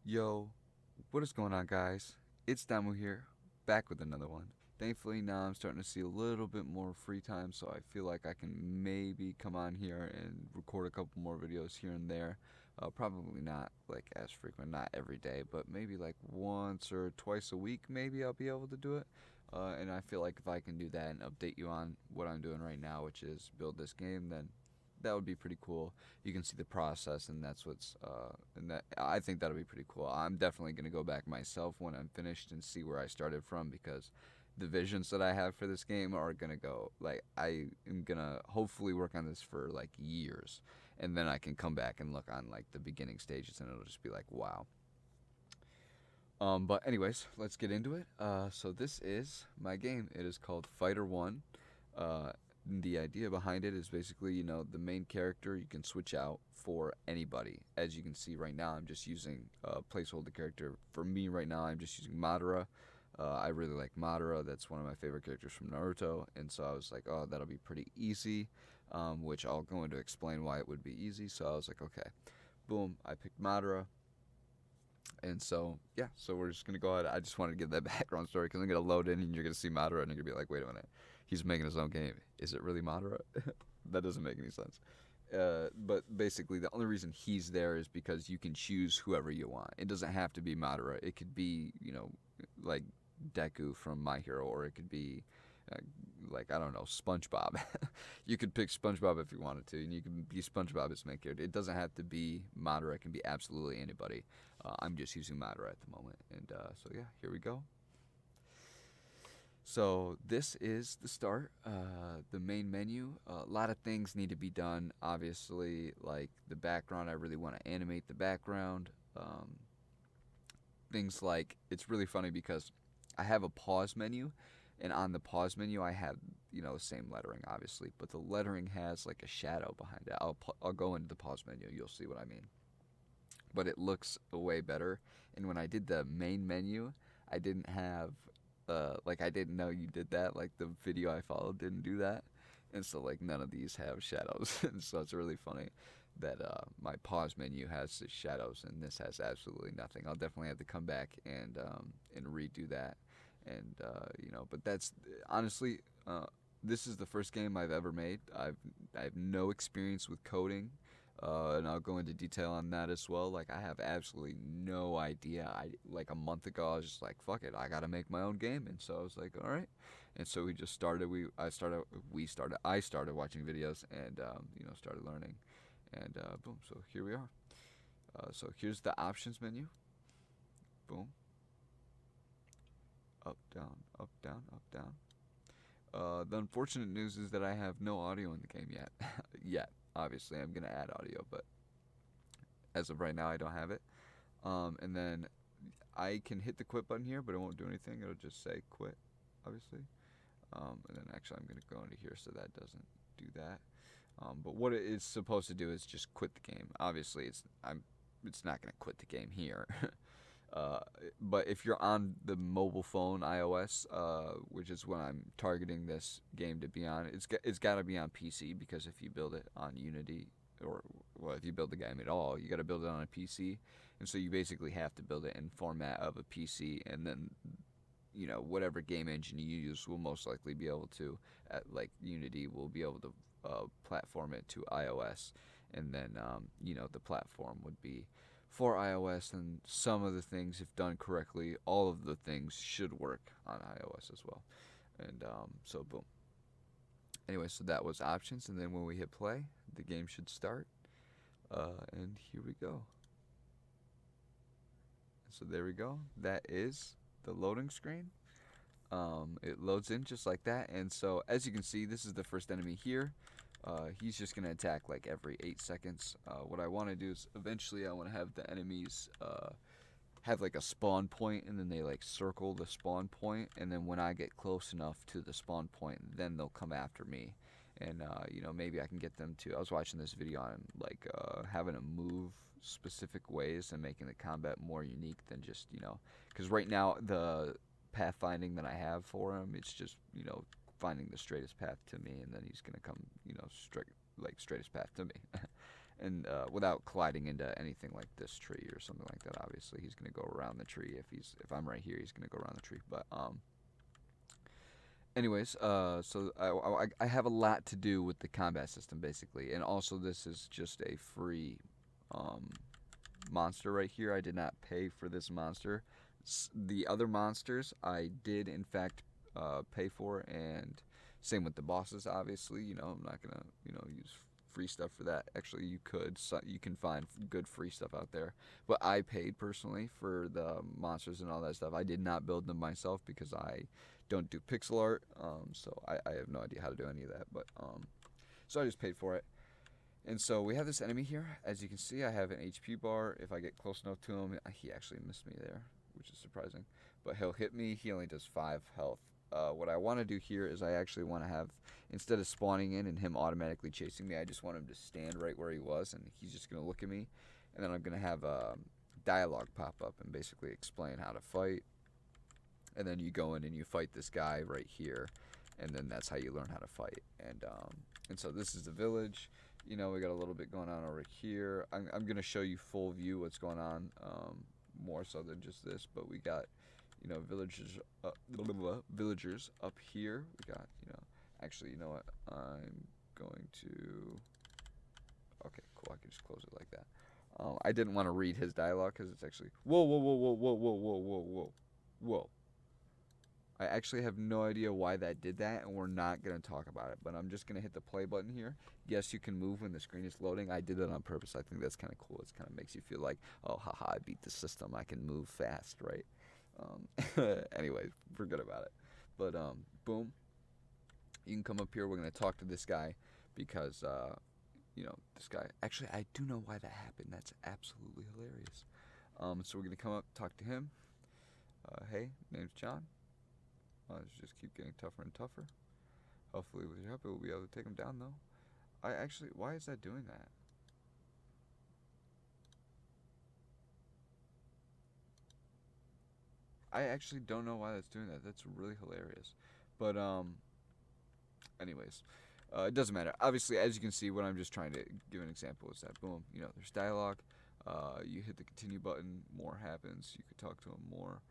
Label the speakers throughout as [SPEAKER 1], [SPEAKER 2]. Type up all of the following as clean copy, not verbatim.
[SPEAKER 1] Yo, what is going on, guys? It's Damu here, back with another one. Thankfully, now I'm starting to see a little bit more free time, so I feel like I can maybe come on here and record a couple more videos here and there. Probably not like as frequent, not every day, but maybe like once or twice a week, maybe I'll be able to do it. And I feel like if I can do that and update you on what I'm doing right now, which is build this game, then that would be pretty cool. You can see the process, and that's and that I think that'll be pretty cool. I'm definitely gonna go back myself when I'm finished and see where I started from, because the visions that I have for this game are gonna go like I am gonna hopefully work on this for like years, and then I can come back and look on like the beginning stages, and it'll just be like wow. But anyways, let's get into it. So this is my game. It is called Fighter One. Uh, the idea behind it is basically, the main character you can switch out for anybody. As you can see right now, I'm just using a placeholder character. For me right now, I'm just using Madara. I really like Madara. That's one of my favorite characters from Naruto. And so I was like, oh, that'll be pretty easy, which I'll go into explain why it would be easy. So I was like, okay, boom, I picked Madara. And so, yeah, so we're just going to go ahead. I just wanted to give that background story because I'm going to load in and you're going to see Madara and you're going to be like, wait a minute, he's making his own game. Is it really Madara? That doesn't make any sense. But basically, the only reason he's there is because you can choose whoever you want. It doesn't have to be Madara. It could be, like Deku from My Hero, or it could be uh, like I don't know, SpongeBob. You could pick SpongeBob if you wanted to, and you can be SpongeBob as main character. It doesn't have to be Madara. It can be absolutely anybody. I'm just using Madara at the moment, and so yeah, here we go. So this is the start, the main menu. A lot of things need to be done. Obviously, like the background, I really want to animate the background. Things like it's really funny because I have a pause menu, and on the pause menu I have the same lettering obviously, but the lettering has like a shadow behind it. I'll go into the pause menu. You'll see what I mean. But it looks way better. And when I did the main menu, I didn't have like I didn't know you did that. Like the video I followed didn't do that, and so like none of these have shadows. And so it's really funny that my pause menu has the shadows and this has absolutely nothing. I'll definitely have to come back and redo that. And but that's honestly. This is the first game I've ever made. I have no experience with coding, and I'll go into detail on that as well. Like I have absolutely no idea. I like a month ago I was just like, fuck it, I gotta make my own game, and so I was like, all right, and so we just started. I started watching videos and started learning, and boom. So here we are. So here's the options menu. Boom. Up, down, up, down, up, down. The unfortunate news is that I have no audio in the game yet. Yet, obviously, I'm gonna add audio, but as of right now, I don't have it. And then I can hit the quit button here, but it won't do anything. It'll just say quit, obviously. And then actually, I'm gonna go into here so that doesn't do that. But what it is supposed to do is just quit the game. Obviously, it's not gonna quit the game here. Uh, but if you're on the mobile phone iOS, which is what I'm targeting this game to be on, it's got to be on PC, because if you build it on Unity, or well, if you build the game at all, you got to build it on a PC, and so you basically have to build it in format of a PC, and then whatever game engine you use will most likely be able to, like Unity, will be able to platform it to iOS, and then the platform would be for iOS, and some of the things, if done correctly, all of the things should work on iOS as well. And so boom. Anyway, so that was options, and then when we hit play, the game should start. And here we go. So there we go. That is the loading screen. It loads in just like that, and so as you can see, this is the first enemy here. He's just gonna attack like every 8 seconds. What I want to do is eventually I want to have the enemies have like a spawn point, and then they like circle the spawn point, and then when I get close enough to the spawn point, then they'll come after me. And maybe I can get them to. I was watching this video on like having them move specific ways and making the combat more unique than just because right now the pathfinding that I have for him, it's just finding the straightest path to me, and then he's gonna come straight, like straightest path to me. and without colliding into anything like this tree or something like that. Obviously, he's gonna go around the tree. If I'm right here, he's gonna go around the tree. But anyways, so I have a lot to do with the combat system basically, and also this is just a free monster right here. I did not pay for this monster. The other monsters I did in fact pay for, and same with the bosses. Obviously, I'm not gonna use free stuff for that. Actually, you could. So you can find good free stuff out there, but I paid personally for the monsters and all that stuff. I did not build them myself because I don't do pixel art, so I have no idea how to do any of that. But so I just paid for it. And so we have this enemy here. As you can see, I have an HP bar. If I get close enough to him, he actually missed me there, which is surprising. But he'll hit me. He only does 5 health. What I want to do here is I actually want to have, instead of spawning in and him automatically chasing me, I just want him to stand right where he was, and he's just going to look at me. And then I'm going to have a dialogue pop up and basically explain how to fight. And then you go in and you fight this guy right here, and then that's how you learn how to fight. And so this is the village. We got a little bit going on over here. I'm going to show you full view what's going on, more so than just this. But we got, villagers up here. We got, actually, you know what? I'm going to, okay, cool. I can just close it like that. I didn't want to read his dialogue because it's actually, whoa, whoa, whoa, whoa, whoa, whoa, whoa, whoa, whoa, whoa. I actually have no idea why that did that, and we're not going to talk about it, but I'm just going to hit the play button here. Yes, you can move when the screen is loading. I did that on purpose. I think that's kind of cool. It kind of makes you feel like, oh, haha, I beat the system. I can move fast, right? Anyway, forget about it. But, boom. You can come up here. We're going to talk to this guy because, this guy. Actually, I do know why that happened. That's absolutely hilarious. So we're going to come up, talk to him. Hey, name's John. Let's just keep getting tougher and tougher. Hopefully with your help, we'll be able to take him down, though. Why is that doing that? I actually don't know why that's doing that. That's really hilarious. But, anyways, it doesn't matter. Obviously, as you can see, what I'm just trying to give an example is that, boom, there's dialogue. You hit the continue button, more happens. You could talk to him more.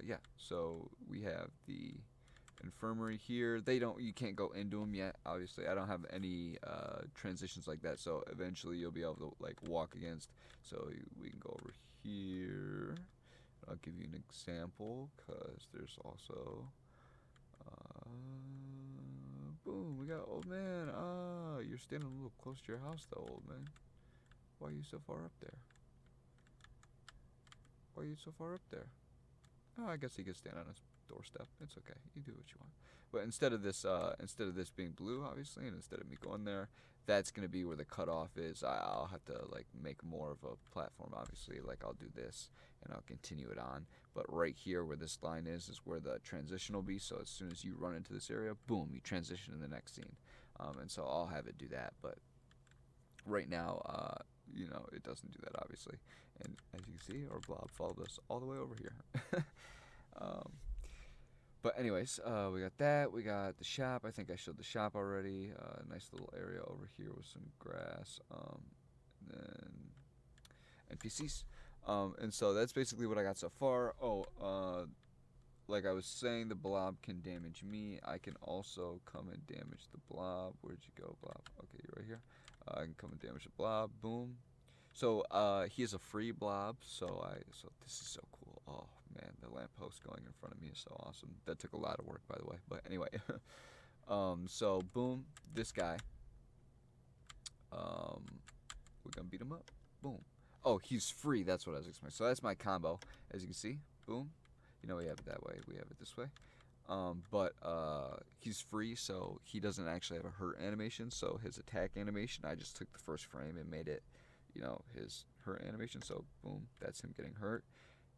[SPEAKER 1] Yeah, so we have the infirmary here. You can't go into them yet. Obviously, I don't have any transitions like that. So eventually, you'll be able to walk against. So we can go over here. I'll give you an example because there's also. Boom, we got old man. You're standing a little close to your house, though, old man. Why are you so far up there? Why are you so far up there? Oh, I guess he could stand on his doorstep. It's okay. You do what you want. But instead of this being blue, obviously, and instead of me going there, that's gonna be where the cutoff is. I'll have to make more of a platform. Obviously, I'll do this and I'll continue it on. But right here, where this line is where the transition will be. So as soon as you run into this area, boom, you transition to the next scene. And so I'll have it do that. But right now, it doesn't do that, obviously. And as you can see, our blob followed us all the way over here. But anyways, we got that. We got the shop. I think I showed the shop already. Nice little area over here with some grass. And then NPCs. And so that's basically what I got so far. Like I was saying, the blob can damage me. I can also come and damage the blob. Where'd you go, blob? Okay, you're right here. I can come and damage the blob. Boom. So he is a free blob. So this is so cool. Oh man, the lamppost going in front of me is so awesome. That took a lot of work, by the way. But anyway, so boom, this guy. We're gonna beat him up. Boom. Oh, he's free. That's what I was explaining. So that's my combo. As you can see, boom. We have it that way. We have it this way. But he's free, so he doesn't actually have a hurt animation. So his attack animation, I just took the first frame and made it, his hurt animation. So boom, that's him getting hurt.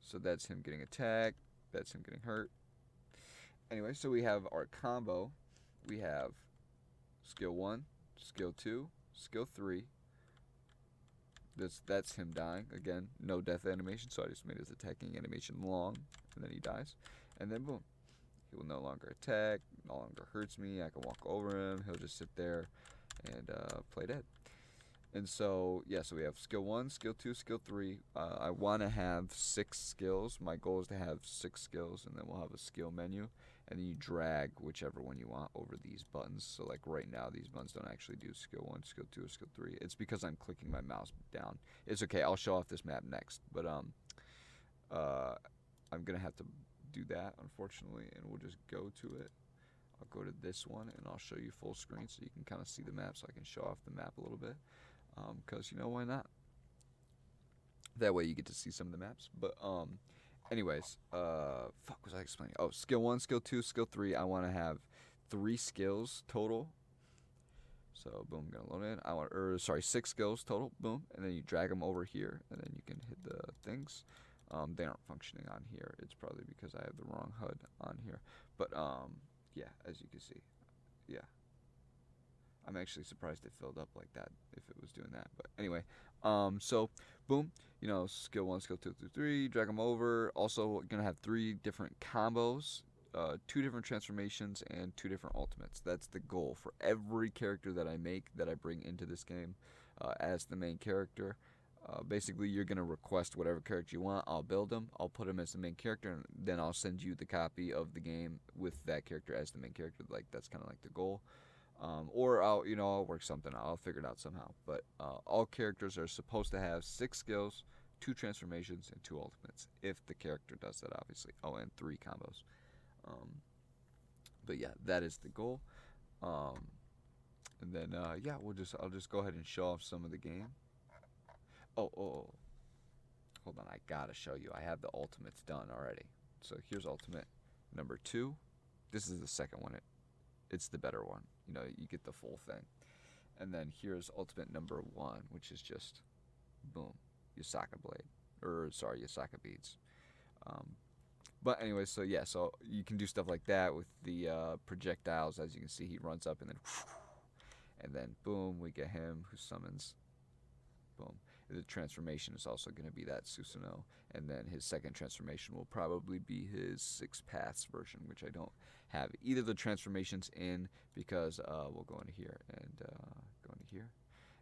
[SPEAKER 1] So that's him getting attacked. That's him getting hurt. Anyway, so we have our combo. We have skill 1, skill 2, skill 3. That's him dying. Again, no death animation, so I just made his attacking animation long, and then he dies. And then boom. He will no longer attack, no longer hurts me. I can walk over him. He'll just sit there. and play dead. And so, yeah, so we have skill 1, skill 2, skill 3. I want to have 6 skills. My goal is to have 6 skills, and then we'll have a skill menu. And then you drag whichever one you want over these buttons. So, like right now, these buttons don't actually do skill 1, skill 2, or skill 3. It's because I'm clicking my mouse down. It's okay. I'll show off this map next. But I'm going to have to do that, unfortunately, and we'll just go to it. I'll go to this one, and I'll show you full screen so you can kind of see the map, so I can show off the map a little bit. Because, you know, why not? That way you get to see some of the maps. But, anyways, fuck was I explaining? Oh, skill 1, skill 2, skill 3. I want to have 3 skills total. So, boom, I'm going to load in. 6 skills total, boom. And then you drag them over here, and then you can hit the things. They aren't functioning on here. It's probably because I have the wrong HUD on here. But, yeah, as you can see, yeah. I'm actually surprised it filled up like that if it was doing that. But anyway, so boom, you know, skill 1, skill 2, 3, drag them over. Also gonna have 3 different combos, 2 different transformations, and 2 different ultimates. That's the goal for every character that I make, that I bring into this game as the main character. Basically, you're gonna request whatever character you want. I'll build them. I'll put them as the main character, and then I'll send you the copy of the game with that character as the main character. Like, that's kind of like the goal. Or I'll work something out. I'll figure it out somehow. But all characters are supposed to have 6 skills, 2 transformations, and 2 ultimates. If the character does that, obviously. Oh, and 3 combos. But yeah, that is the goal. And then yeah, I'll just go ahead and show off some of the game. Oh, hold on. I gotta show you. I have the ultimates done already. So here's ultimate number 2. This is the second one. It's the better one. You know, you get the full thing. And then here's ultimate number 1, which is just, boom, Yasaka beads. But anyway, so yeah, so you can do stuff like that with the projectiles. As you can see, he runs up and then boom, we get him who summons, boom. The transformation is also going to be that Susanoo, and then his second transformation will probably be his 6 paths version, which I don't have either the transformations in, because we'll go into here and go into here,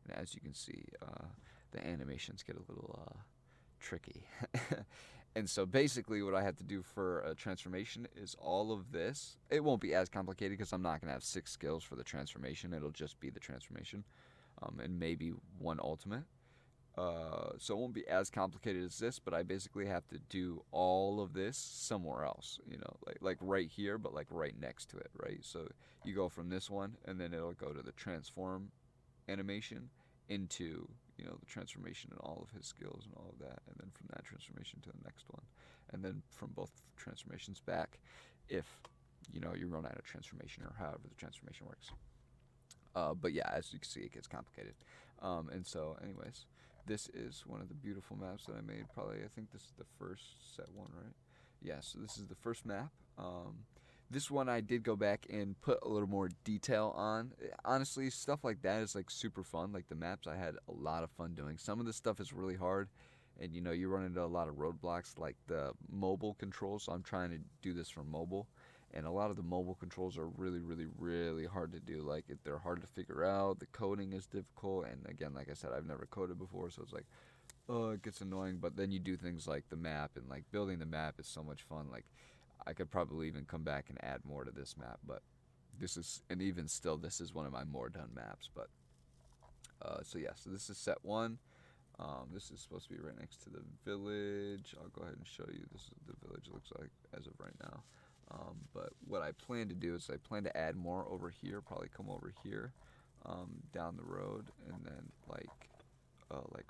[SPEAKER 1] and as you can see, the animations get a little tricky. And so basically what I have to do for a transformation is all of this. It won't be as complicated because I'm not going to have 6 skills for the transformation. It'll just be the transformation, and maybe 1 ultimate. So it won't be as complicated as this, but I basically have to do all of this somewhere else, you know, like right here, but like right next to it, right? So you go from this one, and then it'll go to the transform animation into, you know, the transformation and all of his skills and all of that, and then from that transformation to the next one, and then from both transformations back, if, you know, you run out of transformation or however the transformation works. But yeah, as you can see, it gets complicated. And so anyways, this is one of the beautiful maps that I made. Probably, I think this is the first set one, right? Yeah, so this is the first map. This one I did go back and put a little more detail on. Honestly, stuff like that is like super fun. Like the maps, I had a lot of fun doing. Some of this stuff is really hard, and you know, you run into a lot of roadblocks, like the mobile controls. So I'm trying to do this from mobile, and a lot of the mobile controls are really, really, really hard to do. Like, they're hard to figure out. The coding is difficult, and again, like I said, I've never coded before, so it's like, oh, it gets annoying. But then you do things like the map, and like building the map is so much fun. Like, I could probably even come back and add more to this map, but this is, and even still, this is one of my more done maps. But so yeah, so this is set 1. This is supposed to be right next to the village. I'll go ahead and show you. This is what the village looks like as of right now. But what I plan to do is I plan to add more over here, probably come over here, down the road, and then like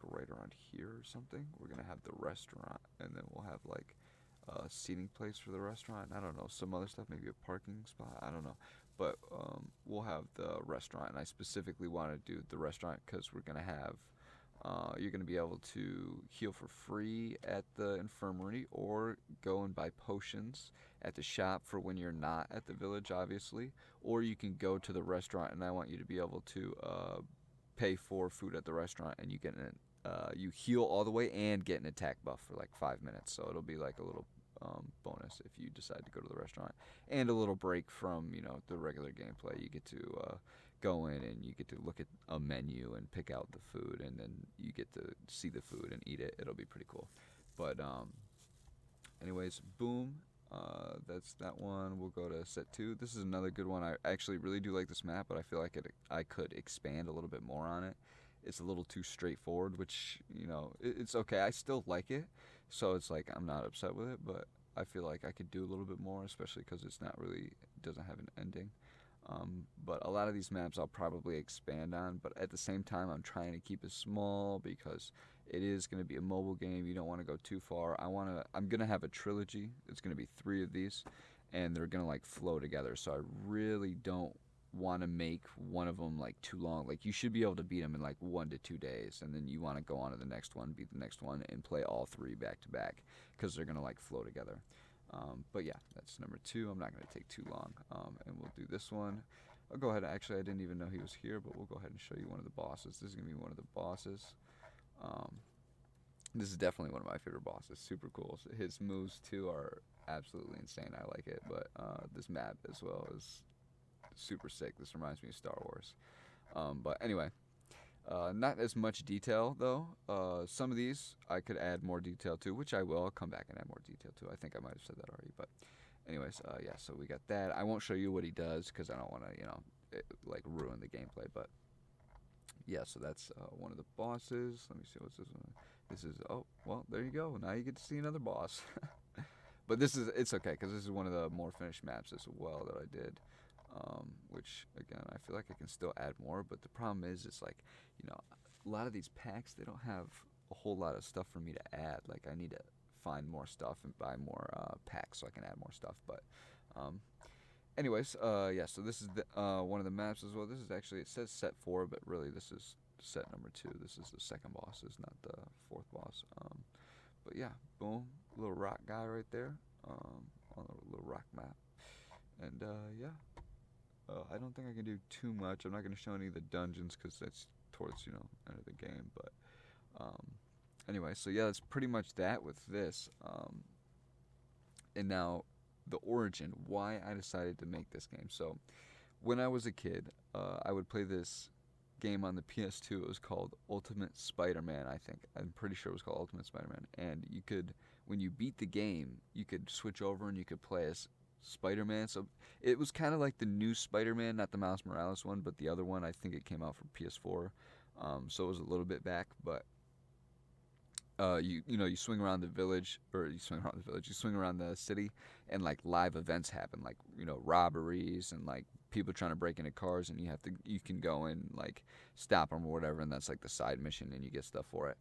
[SPEAKER 1] right around here or something, we're gonna have the restaurant, and then we'll have like a seating place for the restaurant. I don't know, some other stuff, maybe a parking spot, I don't know, but we'll have the restaurant, and I specifically want to do the restaurant because we're gonna have you're going to be able to heal for free at the infirmary, or go and buy potions at the shop for when you're not at the village, obviously. Or you can go to the restaurant, and I want you to be able to pay for food at the restaurant, and you get you heal all the way and get an attack buff for like 5 minutes. So it'll be like a little bonus if you decide to go to the restaurant, and a little break from, you know, the regular gameplay. You get to go in and you get to look at a menu and pick out the food, and then you get to see the food and eat it. It'll be pretty cool. But anyways, boom. That's that one. We'll go to set 2. This is another good one. I actually really do like this map, but I feel like I could expand a little bit more on it. It's a little too straightforward, which, it's okay. I still like it, so it's like I'm not upset with it, but I feel like I could do a little bit more, especially because it doesn't have an ending. But a lot of these maps I'll probably expand on, but at the same time I'm trying to keep it small because it is going to be a mobile game. You don't want to go too far. I'm going to have a trilogy. It's going to be 3 of these, and they're going to like flow together. So I really don't want to make one of them like too long. Like, you should be able to beat them in like 1 to 2 days, and then you want to go on to the next one, beat the next one, and play all 3 back to back because they're going to like flow together. But yeah, that's number 2. I'm not going to take too long, and we'll do this one. I'll go ahead. Actually, I didn't even know he was here, but we'll go ahead and show you one of the bosses. This is going to be one of the bosses. This is definitely one of my favorite bosses. Super cool. His moves too are absolutely insane. I like it, but this map as well is super sick. This reminds me of Star Wars. But anyway, not as much detail though. Some of these I could add more detail to, which I will. I'll come back and add more detail to. I think I might have said that already, but anyways, yeah. So we got that. I won't show you what he does because I don't want to, like ruin the gameplay. But yeah, so that's one of the bosses. Let me see, what's this one? This is, oh, well, there you go. Now you get to see another boss. But it's okay, because this is one of the more finished maps as well that I did. Which, again, I feel like I can still add more, but the problem is, it's like, a lot of these packs, they don't have a whole lot of stuff for me to add. Like, I need to find more stuff and buy more packs so I can add more stuff. But anyways, yeah, so this is one of the maps as well. This is actually, it says set 4, but really this is set number 2. This is the second boss, it's not the 4th boss. But yeah, boom, little rock guy right there, on a little rock map. And yeah, I don't think I can do too much. I'm not going to show any of the dungeons because that's towards, end of the game. But anyway, so yeah, that's pretty much that with this. And now, the origin, why I decided to make this game. So, when I was a kid, I would play this game on the PS2. It was called Ultimate Spider-Man, I think. I'm pretty sure it was called Ultimate Spider-Man. And you could, when you beat the game, you could switch over and you could play as Spider-Man. So, it was kind of like the new Spider-Man, not the Miles Morales one, but the other one. I think it came out for PS4. So, it was a little bit back, but you swing around the village, you swing around the city, and like live events happen, like robberies and like people trying to break into cars, and you can go and like stop them or whatever, and that's like the side mission, and you get stuff for it.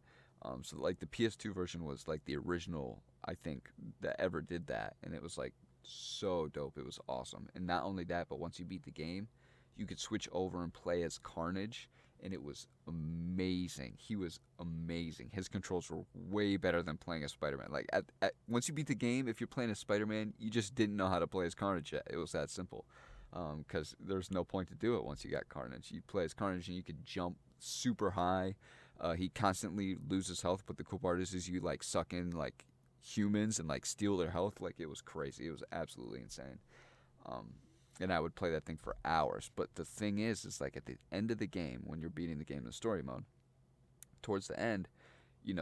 [SPEAKER 1] So like the PS2 version was like the original, I think, that ever did that, and it was like so dope. It was awesome. And not only that, but once you beat the game, you could switch over and play as Carnage. And it was amazing. He was amazing. His controls were way better than playing as Spider-Man. Like, once you beat the game, if you're playing as Spider-Man, you just didn't know how to play as Carnage yet. It was that simple. Because there's no point to do it once you got Carnage. You play as Carnage and you could jump super high. He constantly loses health, but the cool part is you, like, suck in, like, humans and, like, steal their health. Like, it was crazy. It was absolutely insane. And I would play that thing for hours. But the thing is like at the end of the game, when you're beating the game in the story mode, towards the end,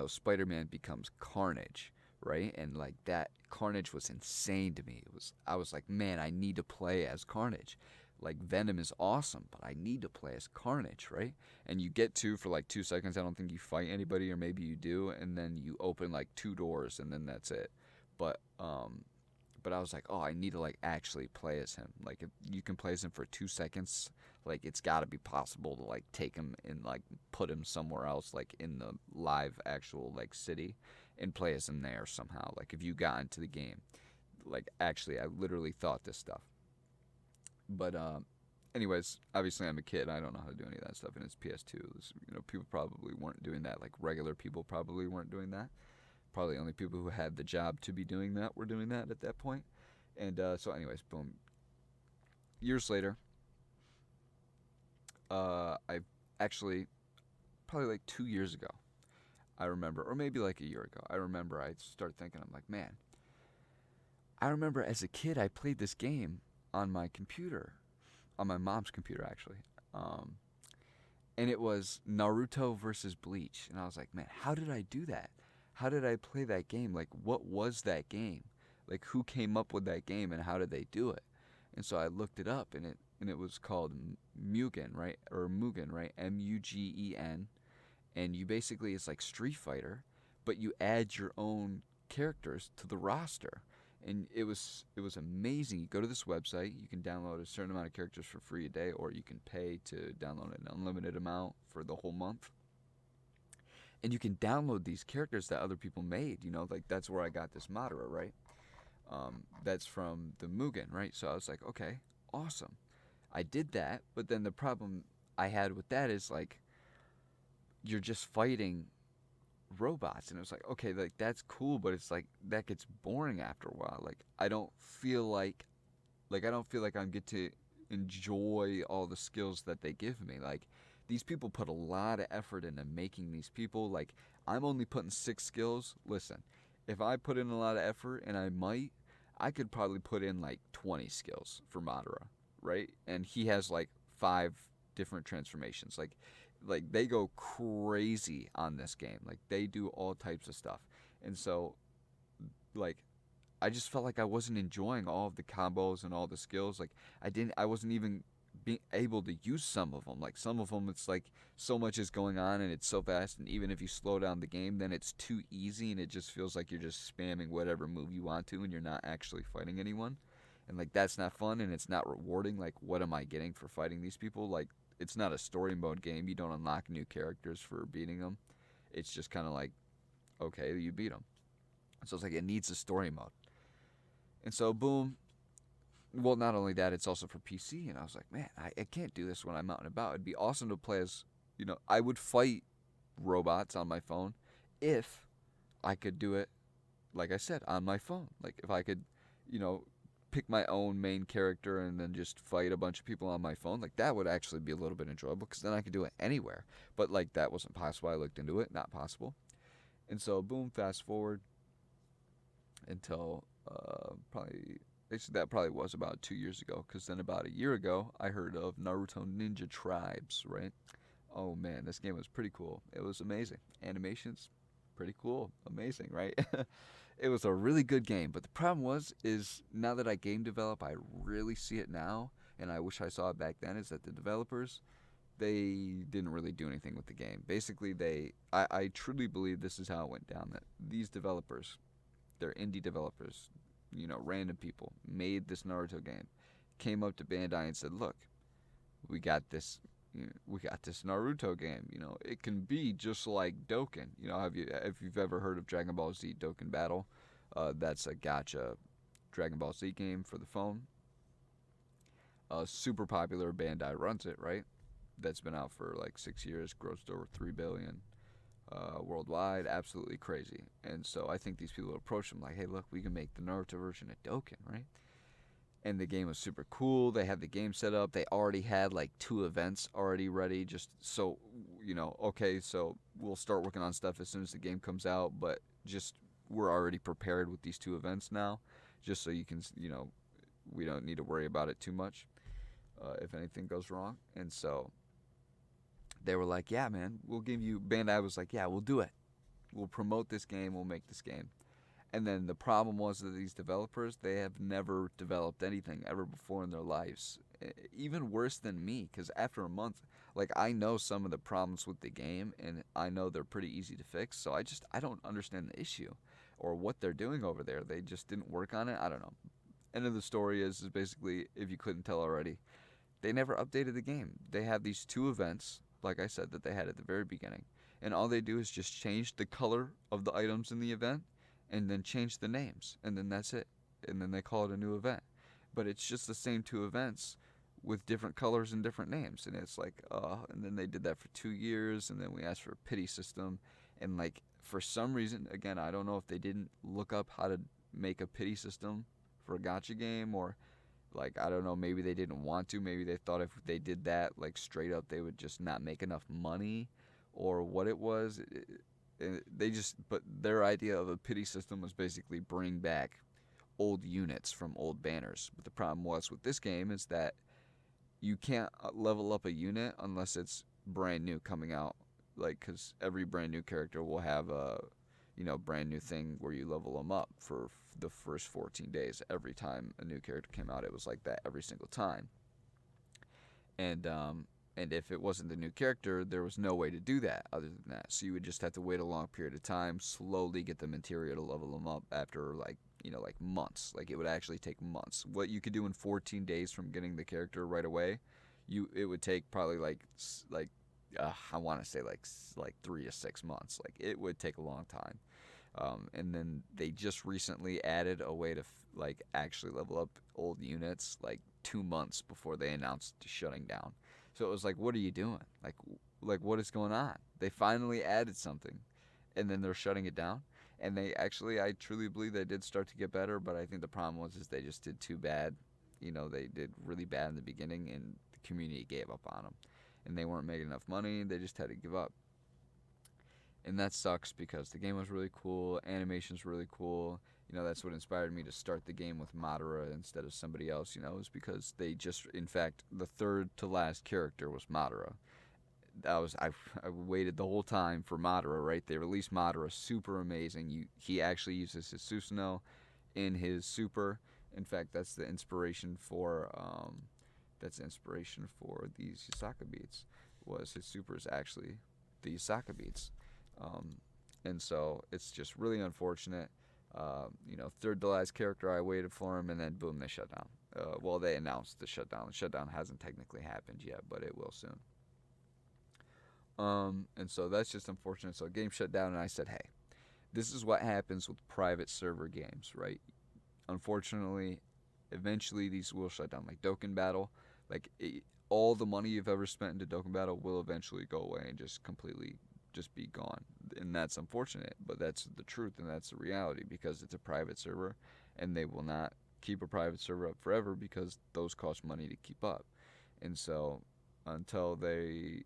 [SPEAKER 1] Spider-Man becomes Carnage, right? And like that Carnage was insane to me. I was like, man, I need to play as Carnage. Like Venom is awesome, but I need to play as Carnage, right? And you get to for like 2 seconds. I don't think you fight anybody, or maybe you do, and then you open like 2 doors, and then that's it. But I was like, oh, I need to like actually play as him. Like if you can play as him for 2 seconds, like it's got to be possible to like take him and like put him somewhere else, like in the live actual like city, and play as him there somehow. Like if you got into the game, like actually, I literally thought this stuff. But anyways, obviously I'm a kid. I don't know how to do any of that stuff, and it's PS2. People probably weren't doing that. Like regular people probably weren't doing that. Probably only people who had the job to be doing that were doing that at that point. And so anyways, boom. Years later, I actually, probably like 2 years ago, I remember, or maybe like a year ago, I started thinking, I'm like, man, I remember as a kid I played this game on my computer, on my mom's computer actually. Um, and it was Naruto versus Bleach. And I was like, man, how did I do that? How did I play that game? Like, what was that game? Like, who came up with that game and how did they do it? And so I looked it up, and it was called Mugen, right? Or Mugen, right? Mugen. And you basically, it's like Street Fighter, but you add your own characters to the roster. And it was amazing. You go to this website, you can download a certain amount of characters for free a day, or you can pay to download an unlimited amount for the whole month. And you can download these characters that other people made. You know, like that's where I got this Madara, right? That's from the Mugen, right? So I was like, okay, awesome. I did that, but then the problem I had with that is like, you're just fighting robots, and it was like, okay, like that's cool, but it's like that gets boring after a while. Like I don't feel like I'm get to enjoy all the skills that they give me. Like these people put a lot of effort into making these people. Like I'm only putting 6 skills. Listen, if I put in a lot of effort, and I could probably put in like 20 skills for Madara, right? And he has like 5 different transformations. Like they go crazy on this game. Like they do all types of stuff. And so like I just felt like I wasn't enjoying all of the combos and all the skills. Like I wasn't even being able to use some of them. Like some of them it's like so much is going on and it's so fast, and even if you slow down the game, then it's too easy and it just feels like you're just spamming whatever move you want to and you're not actually fighting anyone. And like that's not fun and it's not rewarding. Like what am I getting for fighting these people? Like it's not a story mode game. You don't unlock new characters for beating them. It's just kind of like, okay, you beat them. So it's like it needs a story mode. And so boom. Well, not only that, it's also for PC. And I was like, man, I can't do this when I'm out and about. It'd be awesome to play as, I would fight robots on my phone if I could do it, like I said, on my phone. Like if I could, pick my own main character and then just fight a bunch of people on my phone, like that would actually be a little bit enjoyable because then I could do it anywhere. But like that wasn't possible. I looked into it, not possible. And so boom, fast forward until that probably was about 2 years ago, because then about a year ago I heard of Naruto Ninja Tribes, right? Oh man, this game was pretty cool. It was amazing. Animations, pretty cool, amazing, right? It was a really good game, but the problem is now that I game develop, I really see it now, and I wish I saw it back then, is that the developers, they didn't really do anything with the game. Basically, I truly believe this is how it went down, that these developers, they're indie developers, random people, made this Naruto game, came up to Bandai and said, look, we got this Naruto game. It can be just like Dokkan. If you've ever heard of Dragon Ball Z Dokkan Battle, that's a gacha Dragon Ball Z game for the phone. Super popular. Bandai runs it, right? That's been out for like 6 years, grossed over 3 billion worldwide. Absolutely crazy. And so I think these people approach them like, hey, look, we can make the Naruto version of Dokkan, right? And the game was super cool. They had the game set up. They already had like 2 events already ready. Just so, okay, so we'll start working on stuff as soon as the game comes out. But just we're already prepared with these 2 events now. Just so you can, we don't need to worry about it too much if anything goes wrong. And so they were like, yeah, man, we'll give you. Bandai was like, yeah, we'll do it. We'll promote this game. We'll make this game. And then the problem was that these developers, they have never developed anything ever before in their lives. Even worse than me, because after a month, like I know some of the problems with the game, and I know they're pretty easy to fix. So I don't understand the issue or what they're doing over there. They just didn't work on it. I don't know. End of the story is basically, if you couldn't tell already, they never updated the game. They have these 2 events, like I said, that they had at the very beginning. And all they do is just change the color of the items in the event, and then change the names, and then that's it. And then they call it a new event. But it's just the same 2 events with different colors and different names. And it's like, and then they did that for 2 years, and then we asked for a pity system. And like, for some reason, again, I don't know if they didn't look up how to make a pity system for a gacha game, or like, I don't know, maybe they didn't want to. Maybe they thought if they did that, like straight up, they would just not make enough money, or what it was. But their idea of a pity system was basically bring back old units from old banners. But the problem was with this game is that, you can't level up a unit unless it's brand new coming out. Like, because every brand new character will have a, brand new thing where you level them up for the first 14 days. Every time a new character came out, it was like that every single time. And if it wasn't the new character, there was no way to do that other than that. So you would just have to wait a long period of time, slowly get the material to level them up after like months. Like, it would actually take months. What you could do in 14 days from getting the character right away, it would take probably I want to say like 3 to 6 months. Like, it would take a long time. And then they just recently added a way to actually level up old units like 2 months before they announced shutting down. So it was like, what are you doing? Like what is going on? They finally added something, and then they're shutting it down. And they actually, I truly believe they did start to get better, but I think the problem is they just did too bad. They did really bad in the beginning, and the community gave up on them. And they weren't making enough money. They just had to give up. And that sucks because the game was really cool. Animation's really cool. That's what inspired me to start the game with Madara instead of somebody else, is because they just, in fact, the third to last character was Madara. I waited the whole time for Madara, right? They released Madara, super amazing. He actually uses his Susanoo in his super. In fact, that's the inspiration for these Yasaka beats. Was his super is actually the Yasaka beats. And so it's just really unfortunate. Third to last character, I waited for him, and then boom, they shut down. Well, they announced the shutdown. The shutdown hasn't technically happened yet, but it will soon. And so that's just unfortunate. So game shut down, and I said, hey, this is what happens with private server games, right? Unfortunately, eventually these will shut down. Like Dokkan Battle, all the money you've ever spent into Dokkan Battle will eventually go away and just completely just be gone. And that's unfortunate, but that's the truth, and that's the reality, because it's a private server, and they will not keep a private server up forever because those cost money to keep up. And so until they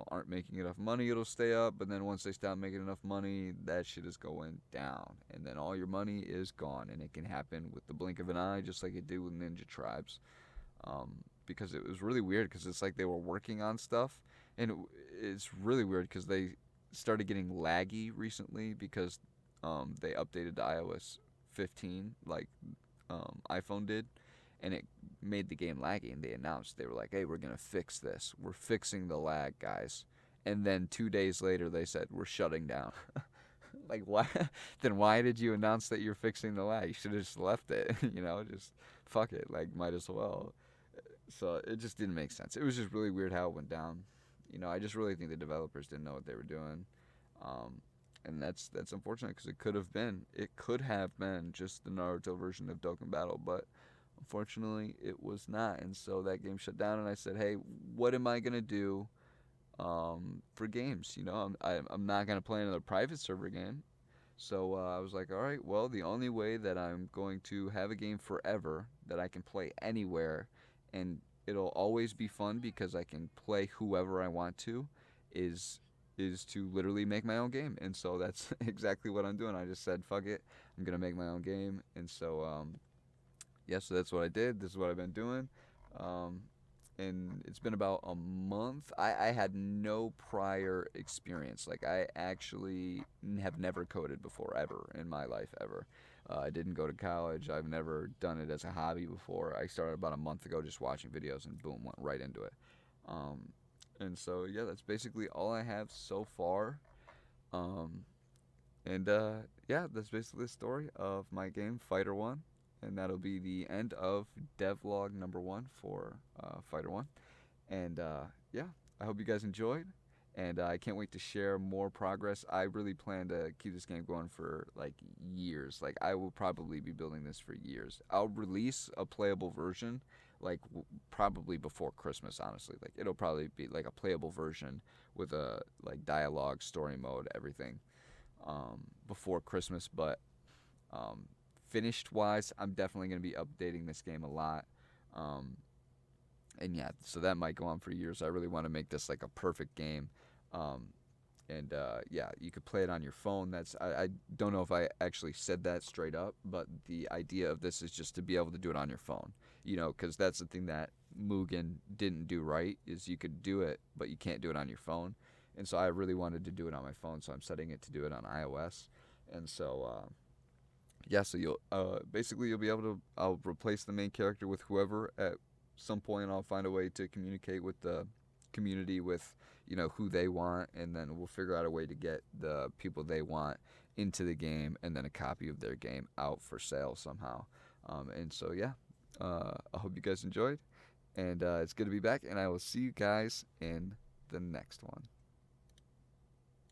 [SPEAKER 1] aren't making enough money, it'll stay up, but then once they stop making enough money, that shit is going down, and then all your money is gone. And it can happen with the blink of an eye, just like it did with Ninja Tribes. Because it was really weird, because it's like they were working on stuff, and it's really weird because they started getting laggy recently because they updated to iOS 15 like iPhone did, and it made the game laggy, and they announced, they were like, hey, we're going to fix this. We're fixing the lag, guys. And then 2 days later, they said, we're shutting down. Like, why? Then why did you announce that you're fixing the lag? You should have just left it, just fuck it, like, might as well. So it just didn't make sense. It was just really weird how it went down. I just really think the developers didn't know what they were doing. And that's unfortunate, because it could have been just the Naruto version of Dokkan Battle, but unfortunately it was not. And so that game shut down, and I said, hey, what am I going to do for games? I'm not going to play another private server game. So I was like, all right, well, the only way that I'm going to have a game forever that I can play anywhere, and it'll always be fun because I can play whoever I want to, is to literally make my own game. And so that's exactly what I'm doing. I just said, fuck it, I'm going to make my own game. And so, so that's what I did. This is what I've been doing. And it's been about a month. I had no prior experience. Like, I actually have never coded before, ever, in my life, ever. I didn't go to college. I've never done it as a hobby before. I started about a month ago just watching videos, and boom, went right into it. And so, yeah, that's basically all I have so far. That's basically the story of my game, Fighter 1. And that'll be the end of devlog number 1 for Fighter 1. And, I hope you guys enjoyed. And I can't wait to share more progress. I really plan to keep this game going for, years. I will probably be building this for years. I'll release a playable version, probably before Christmas, honestly. It'll probably be, a playable version with a, dialogue, story mode, everything, before Christmas. But, finished-wise, I'm definitely going to be updating this game a lot. So that might go on for years. I really want to make this, a perfect game. And yeah, you could play it on your phone. I don't know if I actually said that straight up, but the idea of this is just to be able to do it on your phone. Because that's the thing that Mugen didn't do right, is you could do it, but you can't do it on your phone. And so I really wanted to do it on my phone, so I'm setting it to do it on iOS. And so yeah, so you'll basically you'll be able to, I'll replace the main character with whoever at some point. I'll find a way to communicate with the community with who they want, and then we'll figure out a way to get the people they want into the game, and then a copy of their game out for sale somehow. And so yeah, I hope you guys enjoyed, and it's good to be back, and I will see you guys in the next one.